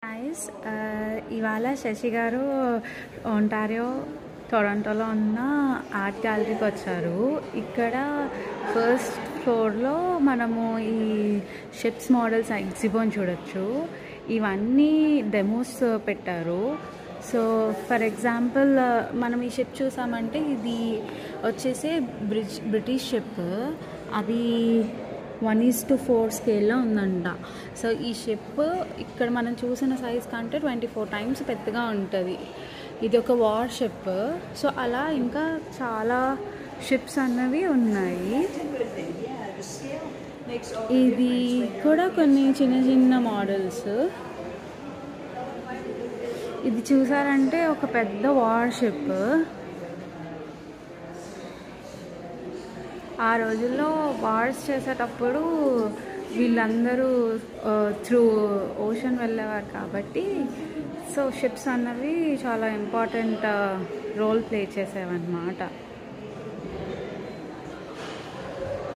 Nice. ఇవాళ శశి గారు Ontario టొరంటోలో ఉన్న ఆర్ట్ గ్యాలరీకి వచ్చారు. ఇక్కడ ఫస్ట్ ఫ్లోర్లో మనము ఈ షిప్స్ మోడల్స్ ఎగ్జిబిషన్ చూడొచ్చు. ఇవన్నీ డెమోస్ పెట్టారు. సో ఫర్ ఎగ్జాంపుల్ మనం ఈ షిప్ చూసామంటే ఇది వచ్చేసి బ్రిటిష్ షిప్. అది 1:4 స్కేల్లో ఉందంట. సో ఈ షిప్ ఇక్కడ మనం చూసిన సైజ్ కంటే 24 టైమ్స్ పెద్దగా ఉంటుంది. ఇది ఒక వార్ షిప్. సో అలా ఇంకా చాలా షిప్స్ అన్నవి ఉన్నాయి. ఇది కూడా కొన్ని చిన్న చిన్న మోడల్స్. ఇది చూసారంటే ఒక పెద్ద వార్ షిప్. ఆ రోజుల్లో వార్స్ చేసేటప్పుడు వీళ్ళందరూ త్రూ ఓషన్ వెళ్ళేవారు కాబట్టి సో షిప్స్ అన్నవి చాలా ఇంపార్టెంట్ రోల్ ప్లే చేసేవన్నమాట.